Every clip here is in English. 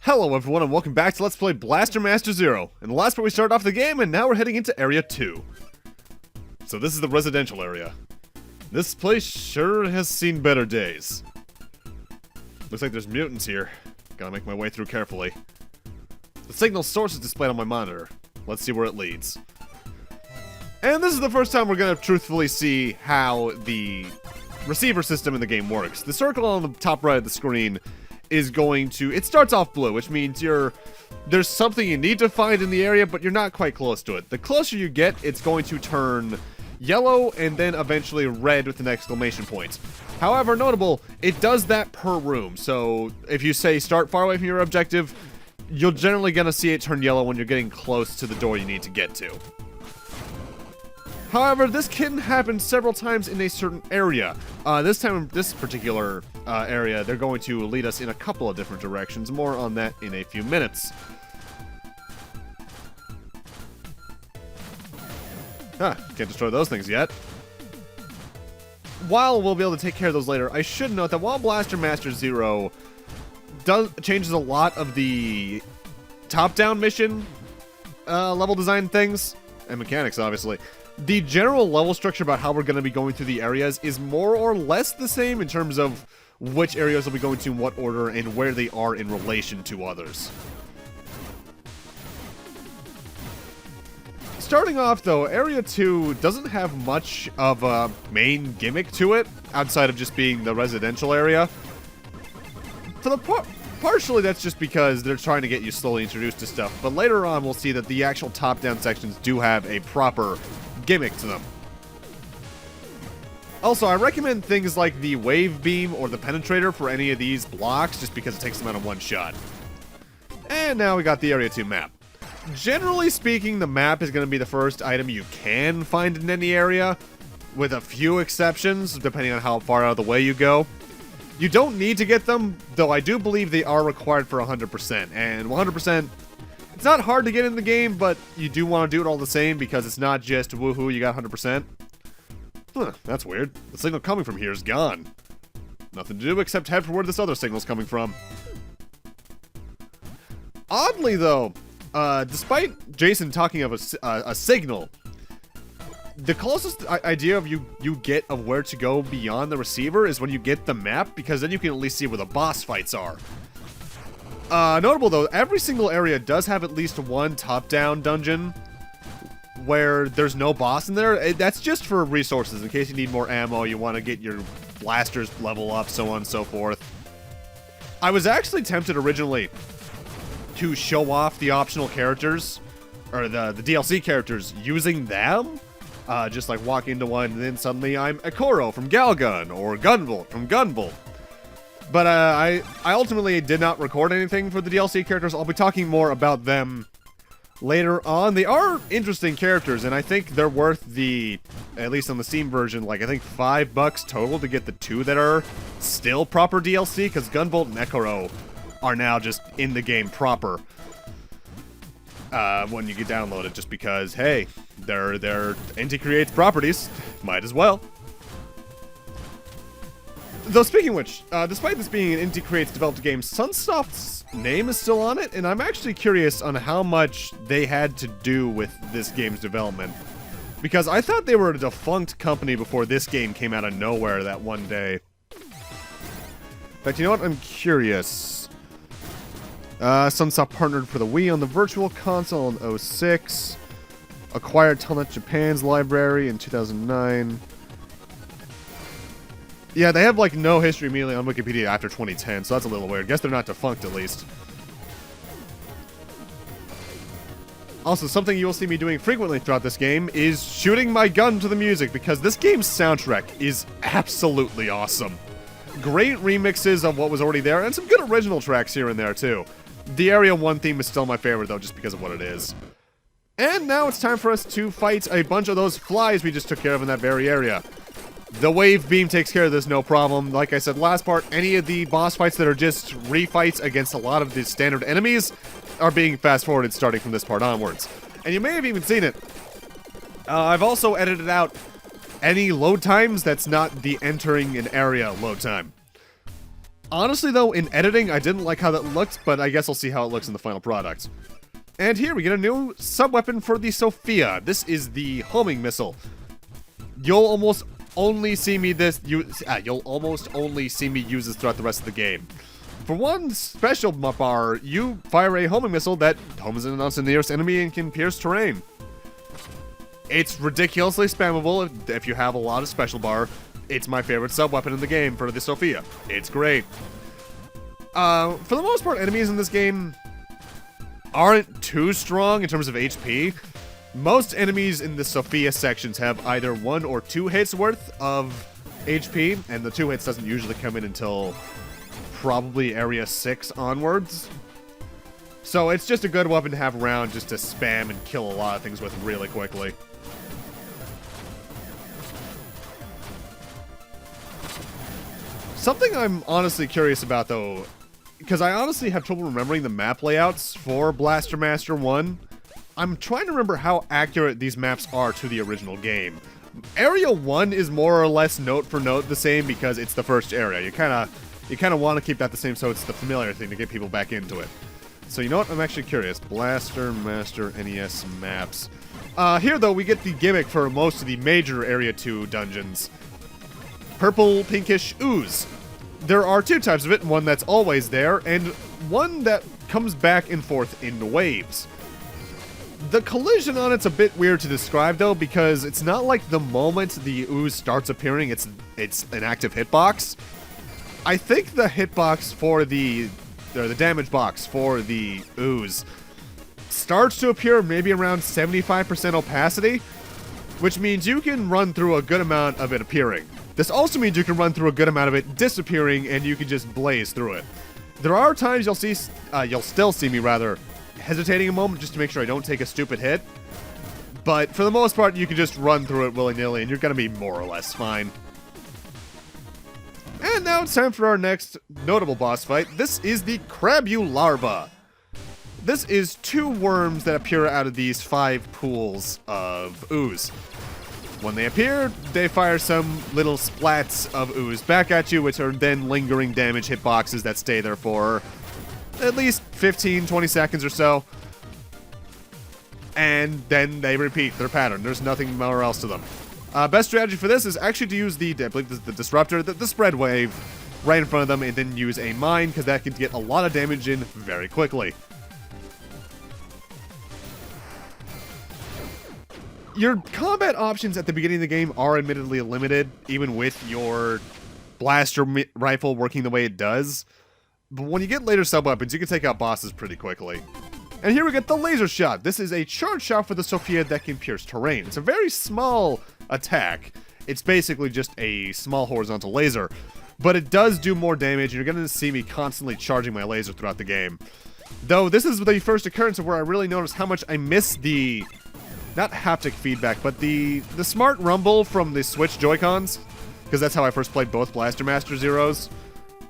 Hello everyone and welcome back to Let's Play Blaster Master Zero. In the last part we started off the game and now we're heading into Area 2. So this is the residential area. This place sure has seen better days. Looks like there's mutants here. Gotta make my way through carefully. The signal source is displayed on my monitor. Let's see where it leads. And this is the first time we're gonna truthfully see how the receiver system in the game works. The circle on the top right of the screen is going to, it starts off blue, which means there's something you need to find in the area, but you're not quite close to it. The closer you get, it's going to turn yellow and then eventually red with an exclamation point. However, notable, it does that per room. So if you say start far away from your objective, you're generally gonna see it turn yellow when you're getting close to the door you need to get to. However, this can happen several times in a certain area. This time, in this particular area, they're going to lead us in a couple of different directions. More on that in a few minutes. Can't destroy those things yet. While we'll be able to take care of those later, I should note that while Blaster Master Zero changes a lot of the top-down mission level design things, and mechanics, obviously, the general level structure about how we're going to be going through the areas is more or less the same in terms of which areas we'll be going to in what order and where they are in relation to others. Starting off though, Area 2 doesn't have much of a main gimmick to it, outside of just being the residential area. For the partially that's just because they're trying to get you slowly introduced to stuff, but later on we'll see that the actual top-down sections do have a proper gimmick to them. Also, I recommend things like the wave beam or the penetrator for any of these blocks, just because it takes them out in one shot. And now we got the Area 2 map. Generally speaking, the map is going to be the first item you can find in any area, with a few exceptions, depending on how far out of the way you go. You don't need to get them, though I do believe they are required for 100%, and 100%, it's not hard to get in the game, but you do want to do it all the same, because it's not just, woohoo, you got 100%. Huh, that's weird. The signal coming from here is gone. Nothing to do except head for where this other signal's coming from. Oddly, though, despite Jason talking of a signal, the closest idea of you get of where to go beyond the receiver is when you get the map, because then you can at least see where the boss fights are. Notable though, every single area does have at least one top-down dungeon where there's no boss in there. That's just for resources, in case you need more ammo, you want to get your blasters level up, so on and so forth. I was actually tempted originally to show off the optional characters, or the DLC characters, using them. Just like walk into one and then suddenly I'm Ikoro from Galgun, or Gunvolt from Gunvolt. But I ultimately did not record anything for the DLC characters. I'll be talking more about them later on. They are interesting characters, and I think they're worth the, at least on the Steam version, like I think $5 total to get the two that are still proper DLC, because Gunvolt and Ikoro are now just in the game proper when you get downloaded, just because, hey, they're Inti Creates properties, might as well. Though, speaking of which, despite this being an Inti Creates developed game, Sunsoft's name is still on it, and I'm actually curious on how much they had to do with this game's development. Because I thought they were a defunct company before this game came out of nowhere that one day. In fact, you know what? I'm curious. Sunsoft partnered for the Wii on the Virtual Console in 2006. Acquired Telnet Japan's library in 2009. Yeah, they have, like, no history immediately on Wikipedia after 2010, so that's a little weird. Guess they're not defunct, at least. Also, something you will see me doing frequently throughout this game is shooting my gun to the music, because this game's soundtrack is absolutely awesome. Great remixes of what was already there, and some good original tracks here and there, too. The Area 1 theme is still my favorite, though, just because of what it is. And now it's time for us to fight a bunch of those flies we just took care of in that very area. The wave beam takes care of this, no problem. Like I said last part, any of the boss fights that are just refights against a lot of the standard enemies are being fast-forwarded starting from this part onwards. And you may have even seen it. I've also edited out any load times that's not the entering an area load time. Honestly, though, in editing, I didn't like how that looked, but I guess I'll see how it looks in the final product. And here we get a new sub-weapon for the Sophia. This is the homing missile. You'll almost only see me use this throughout the rest of the game. For one special bar, you fire a homing missile that homes in on the nearest enemy and can pierce terrain. It's ridiculously spammable if you have a lot of special bar. It's my favorite sub-weapon in the game for the Sophia. It's great. For the most part, enemies in this game aren't too strong in terms of HP. Most enemies in the Sophia sections have either 1 or 2 hits worth of HP, and the 2 hits doesn't usually come in until probably area 6 onwards. So it's just a good weapon to have around just to spam and kill a lot of things with really quickly. Something I'm honestly curious about, though, because I honestly have trouble remembering the map layouts for Blaster Master 1. I'm trying to remember how accurate these maps are to the original game. Area 1 is more or less note for note the same because it's the first area. You kind of want to keep that the same so it's the familiar thing to get people back into it. So you know what? I'm actually curious. Blaster Master NES maps. Here, though, we get the gimmick for most of the major Area 2 dungeons. Purple, pinkish ooze. There are 2 types of it, one that's always there, and one that comes back and forth in waves. The collision on it's a bit weird to describe, though, because it's not like the moment the ooze starts appearing, it's an active hitbox. I think the hitbox for the damage box for the ooze starts to appear maybe around 75% opacity, which means you can run through a good amount of it appearing. This also means you can run through a good amount of it disappearing, and you can just blaze through it. There are times you'll still see me hesitating a moment just to make sure I don't take a stupid hit. But for the most part, you can just run through it willy-nilly, and you're gonna be more or less fine. And now it's time for our next notable boss fight. This is the Crabullus. This is 2 worms that appear out of these 5 pools of ooze. When they appear, they fire some little splats of ooze back at you, which are then lingering damage hitboxes that stay there for at least 15-20 seconds or so. And then they repeat their pattern. There's nothing more else to them. Best strategy for this is actually to use I believe the disruptor, the spread wave, right in front of them, and then use a mine, because that can get a lot of damage in very quickly. Your combat options at the beginning of the game are admittedly limited, even with your blaster rifle working the way it does. But when you get later sub-weapons, you can take out bosses pretty quickly. And here we get the laser shot. This is a charge shot for the Sophia that can pierce terrain. It's a very small attack. It's basically just a small horizontal laser. But it does do more damage, and you're going to see me constantly charging my laser throughout the game. Though this is the first occurrence of where I really noticed how much I miss the... not haptic feedback, but the smart rumble from the Switch Joy-Cons, because that's how I first played both Blaster Master Zeros,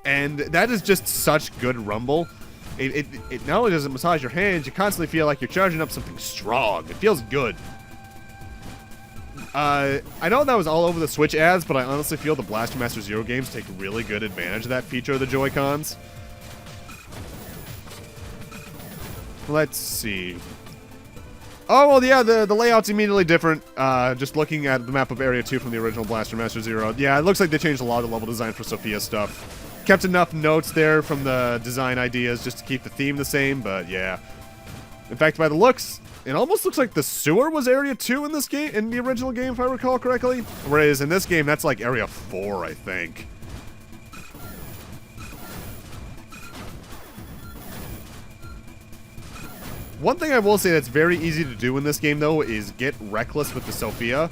and that is just such good rumble. It not only does it massage your hands, you constantly feel like you're charging up something strong. It feels good. I know that was all over the Switch ads, but I honestly feel the Blaster Master Zero games take really good advantage of that feature of the Joy-Cons. Let's see. Oh, well, yeah, the layout's immediately different. Just looking at the map of Area 2 from the original Blaster Master Zero. Yeah, it looks like they changed a lot of the level design for Sophia stuff. Kept enough notes there from the design ideas just to keep the theme the same, but yeah. In fact, by the looks, it almost looks like the sewer was Area 2 in this game, in the original game, if I recall correctly. Whereas in this game, that's like Area 4, I think. One thing I will say that's very easy to do in this game, though, is get reckless with the Sophia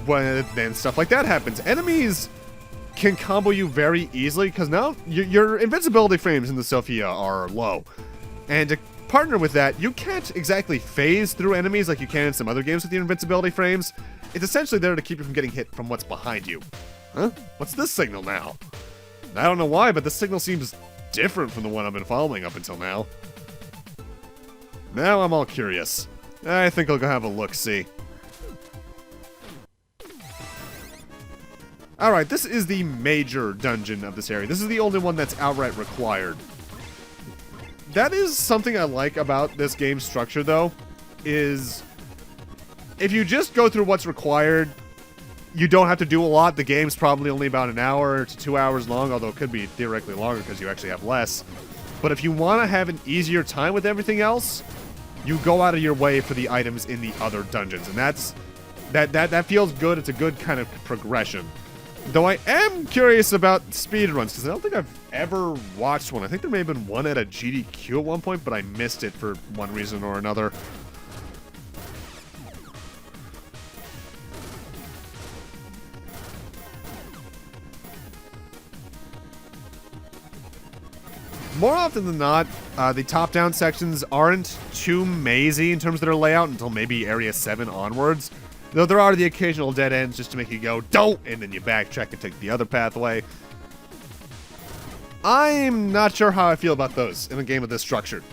when then stuff like that happens. Enemies can combo you very easily, because now your invincibility frames in the Sophia are low. And to partner with that, you can't exactly phase through enemies like you can in some other games with your invincibility frames. It's essentially there to keep you from getting hit from what's behind you. Huh? What's this signal now? I don't know why, but this signal seems different from the one I've been following up until now. Now I'm all curious. I think I'll go have a look-see. Alright, this is the major dungeon of this area. This is the only one that's outright required. That is something I like about this game's structure, though, is if you just go through what's required, you don't have to do a lot. The game's probably only about an hour to 2 hours long, although it could be theoretically longer because you actually have less. But if you want to have an easier time with everything else, you go out of your way for the items in the other dungeons, and that feels good. It's a good kind of progression. Though I am curious about speedruns, because I don't think I've ever watched one. I think there may have been one at a GDQ at one point, but I missed it for one reason or another. More often than not, the top-down sections aren't too mazy in terms of their layout until maybe Area 7 onwards. Though there are the occasional dead ends just to make you go, don't, and then you backtrack and take the other pathway. I'm not sure how I feel about those in a game of this structure.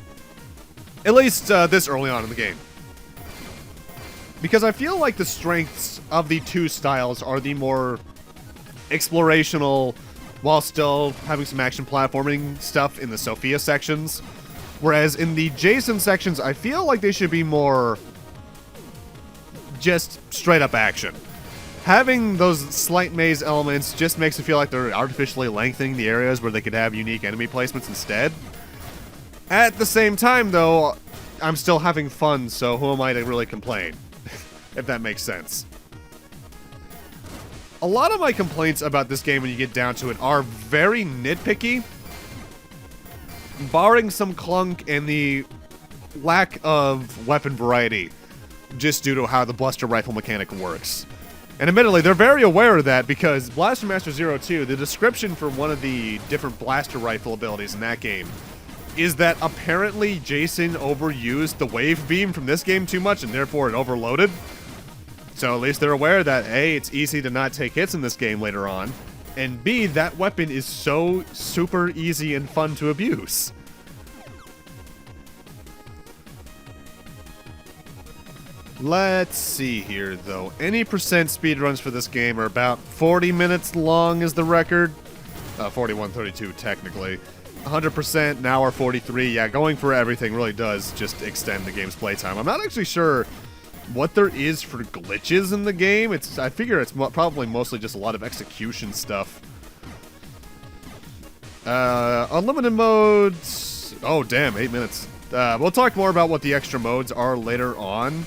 At least this early on in the game. Because I feel like the strengths of the two styles are the more explorational, while still having some action platforming stuff in the Sophia sections. Whereas in the Jason sections, I feel like they should be more just straight up action. Having those slight maze elements just makes it feel like they're artificially lengthening the areas where they could have unique enemy placements instead. At the same time, though, I'm still having fun, so who am I to really complain? If that makes sense. A lot of my complaints about this game when you get down to it are very nitpicky, barring some clunk and the lack of weapon variety, just due to how the blaster rifle mechanic works. And admittedly, they're very aware of that because Blaster Master 02, the description for one of the different blaster rifle abilities in that game, is that apparently Jason overused the wave beam from this game too much and therefore it overloaded. So at least they're aware that A, it's easy to not take hits in this game later on, and B, that weapon is so super easy and fun to abuse. Let's see here, though. Any percent speedruns for this game are about 40 minutes long is the record. 41:32 technically. 100%, an hour 43. Yeah, going for everything really does just extend the game's playtime. I'm not actually sure what there is for glitches in the game. I figure it's probably mostly just a lot of execution stuff. Unlimited modes. Oh, damn, 8 minutes. We'll talk more about what the extra modes are later on.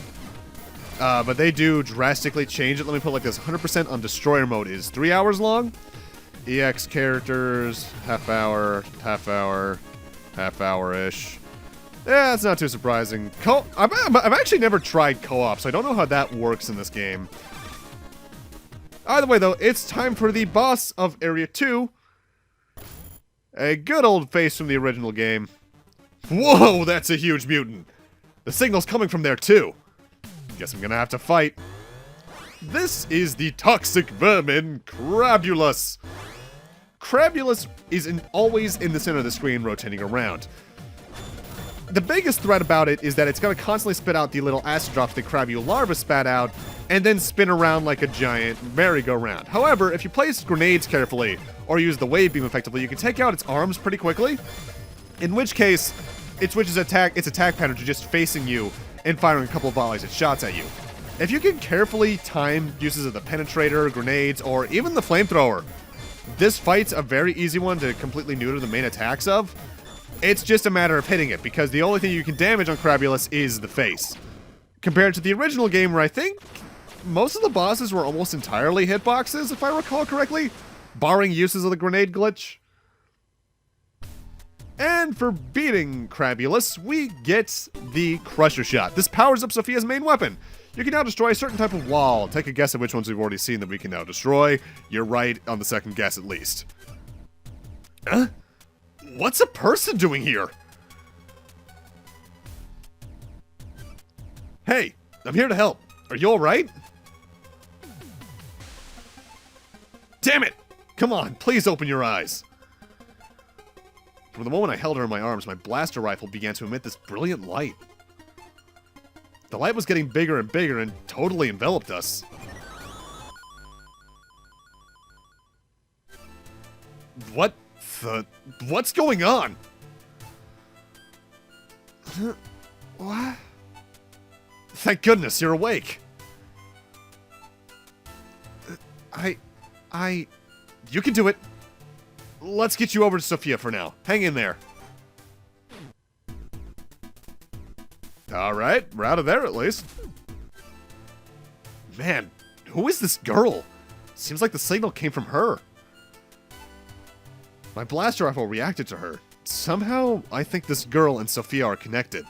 But they do drastically change it. Let me put it like this. 100% on Destroyer mode is 3 hours long. EX characters, half hour, half hour-ish. Yeah, that's not too surprising. I've actually never tried co-op, so I don't know how that works in this game. Either way, though, it's time for the boss of Area 2. A good old face from the original game. Whoa, that's a huge mutant. The signal's coming from there, too. Guess I'm gonna have to fight. This is the toxic vermin, Crabullus. Crabullus is always in the center of the screen, rotating around. The biggest threat about it is that it's going to constantly spit out the little acid drops that Crabu larva spat out, and then spin around like a giant merry-go-round. However, if you place grenades carefully, or use the wave beam effectively, you can take out its arms pretty quickly, in which case, it switches its attack pattern to just facing you and firing a couple of volleys of shots at you. If you can carefully time uses of the penetrator, grenades, or even the flamethrower, this fight's a very easy one to completely neuter the main attacks of. It's just a matter of hitting it, because the only thing you can damage on Crabullus is the face. Compared to the original game where I think most of the bosses were almost entirely hitboxes, if I recall correctly, barring uses of the grenade glitch. And for beating Crabullus, we get the Crusher Shot. This powers up Sophia's main weapon. You can now destroy a certain type of wall. Take a guess at which ones we've already seen that we can now destroy. You're right on the second guess at least. Huh? What's a person doing here? Hey, I'm here to help. Are you alright? Damn it! Come on, please open your eyes. From the moment I held her in my arms, my blaster rifle began to emit this brilliant light. The light was getting bigger and bigger and totally enveloped us. What's going on? What? Thank goodness you're awake. You can do it. Let's get you over to Sophia for now. Hang in there. Alright, we're out of there at least. Man, who is this girl? Seems like the signal came from her. My blaster rifle reacted to her. Somehow, I think this girl and Sophia are connected.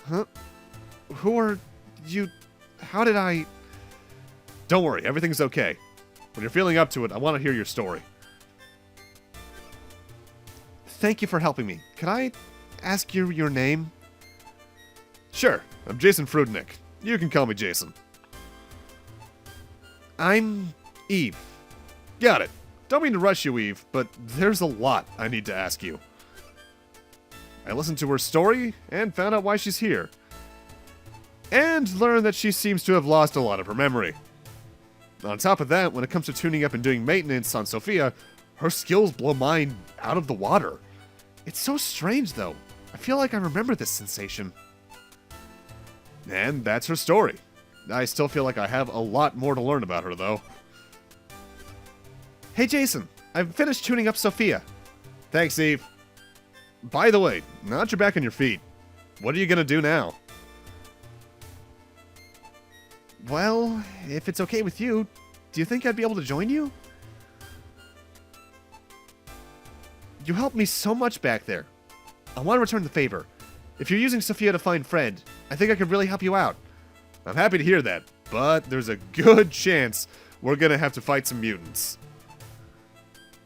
Huh? Who are you? How did I... Don't worry, everything's okay. When you're feeling up to it, I want to hear your story. Thank you for helping me. Can I ask you your name? Sure, I'm Jason Frudnick. You can call me Jason. I'm Eve. Got it. Don't mean to rush you, Eve, but there's a lot I need to ask you. I listened to her story and found out why she's here. And learned that she seems to have lost a lot of her memory. On top of that, when it comes to tuning up and doing maintenance on Sophia, her skills blow mine out of the water. It's so strange, though. I feel like I remember this sensation. And that's her story. I still feel like I have a lot more to learn about her, though. Hey, Jason. I've finished tuning up Sophia. Thanks, Eve. By the way, now that you're back on your feet, what are you gonna do now? Well, if it's okay with you, do you think I'd be able to join you? You helped me so much back there. I want to return the favor. If you're using Sophia to find Fred, I think I could really help you out. I'm happy to hear that, but there's a good chance we're gonna have to fight some mutants.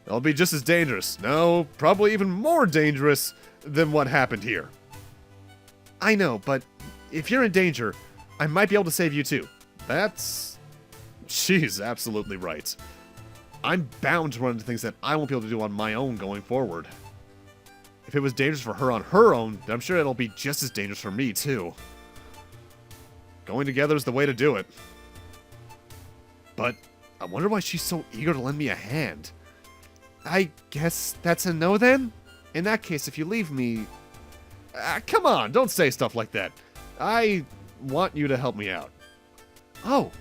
They'll be just as dangerous, no, probably even more dangerous than what happened here. I know, but if you're in danger, I might be able to save you too. She's absolutely right. I'm bound to run into things that I won't be able to do on my own going forward. If it was dangerous for her on her own, then I'm sure it'll be just as dangerous for me too. Going together is the way to do it. But I wonder why she's so eager to lend me a hand. I guess that's a no then? In that case, if you leave me... come on, don't say stuff like that. I want you to help me out. Oh.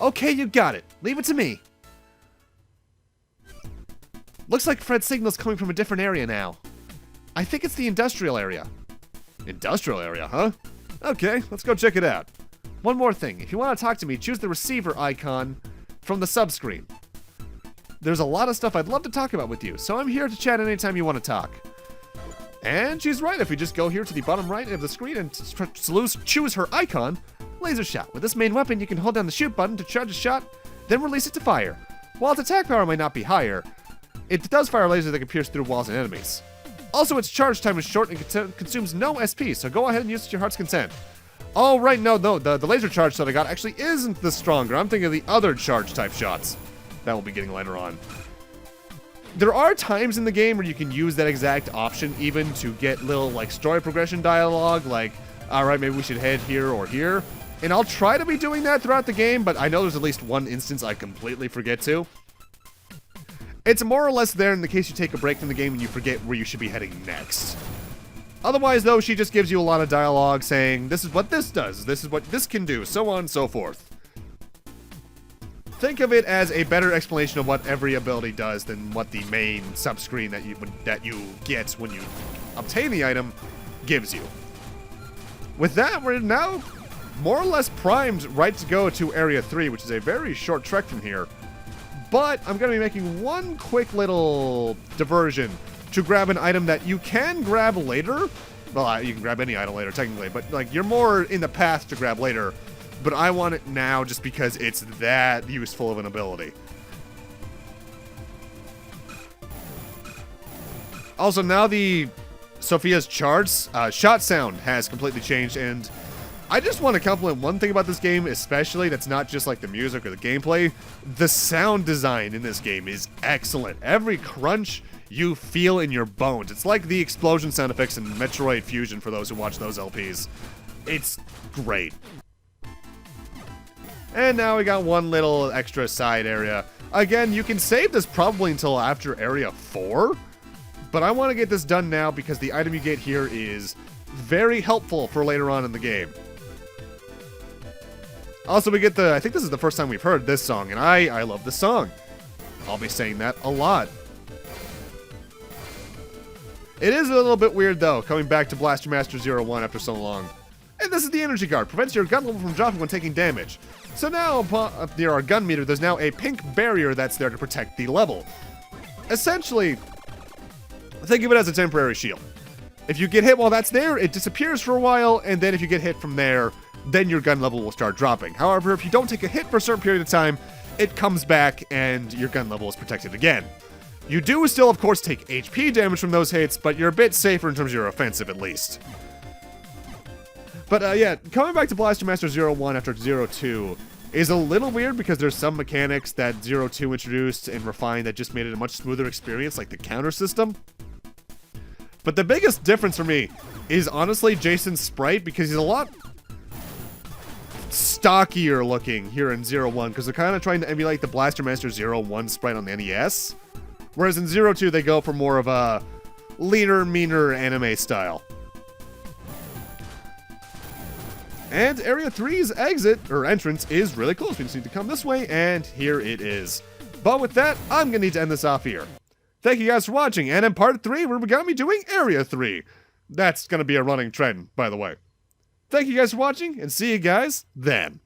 Okay, you got it. Leave it to me. Looks like Fred's signal's coming from a different area now. I think it's the industrial area. Industrial area, huh? Okay, let's go check it out. One more thing. If you want to talk to me, choose the receiver icon from the subscreen. There's a lot of stuff I'd love to talk about with you, so I'm here to chat anytime you want to talk. And she's right. If we just go here to the bottom right of the screen and choose her icon, laser shot. With this main weapon, you can hold down the shoot button to charge a shot, then release it to fire. While its attack power might not be higher, it does fire a laser that can pierce through walls and enemies. Also, its charge time is short and consumes no SP, so go ahead and use it to your heart's content. Oh, right, no, the laser charge that I got actually isn't the stronger. I'm thinking of the other charge type shots that we'll be getting later on. There are times in the game where you can use that exact option even to get little, like, story progression dialogue, like, alright, maybe we should head here or here. And I'll try to be doing that throughout the game, but I know there's at least one instance I completely forget to. It's more or less there in the case you take a break from the game and you forget where you should be heading next. Otherwise, though, she just gives you a lot of dialogue saying, this is what this does, this is what this can do, so on and so forth. Think of it as a better explanation of what every ability does than what the main subscreen that you get when you obtain the item gives you. With that, we're now more or less primed right to go to Area 3, which is a very short trek from here. But I'm going to be making one quick little diversion to grab an item that you can grab later. Well, you can grab any item later, technically, but like you're more in the path to grab later. But I want it now just because it's that useful of an ability. Also, now the Sophia's shot sound has completely changed, and I just want to compliment one thing about this game, especially that's not just like the music or the gameplay. The sound design in this game is excellent. Every crunch you feel in your bones. It's like the explosion sound effects in Metroid Fusion for those who watch those LPs. It's great. And now we got one little extra side area Again, you can save this probably until after Area 4, but I want to get this done now because the item you get here is very helpful for later on in the game. Also, we get I think this is the first time we've heard this song, and I love this song. I'll be saying that a lot. It is a little bit weird, though, coming back to Blaster Master 01 after so long. And this is the energy guard. Prevents your gun level from dropping when taking damage. So now, up near our gun meter, there's now a pink barrier that's there to protect the level. Essentially, think of it as a temporary shield. If you get hit while that's there, it disappears for a while, and then if you get hit from there, then your gun level will start dropping. However, if you don't take a hit for a certain period of time, it comes back and your gun level is protected again. You do still, of course, take HP damage from those hits, but you're a bit safer in terms of your offensive, at least. But yeah, coming back to Blaster Master 01 after 02 is a little weird because there's some mechanics that 02 introduced and refined that just made it a much smoother experience, like the counter system. But the biggest difference for me is honestly Jason's sprite, because he's a lot stockier looking here in 01, because they're kind of trying to emulate the Blaster Master 01 sprite on the NES. Whereas in 02, they go for more of a leaner, meaner anime style. And Area 3's entrance is really close. We just need to come this way, and here it is. But with that, I'm going to need to end this off here. Thank you guys for watching, and in part 3, we're going to be doing Area 3. That's going to be a running trend, by the way. Thank you guys for watching, and see you guys then.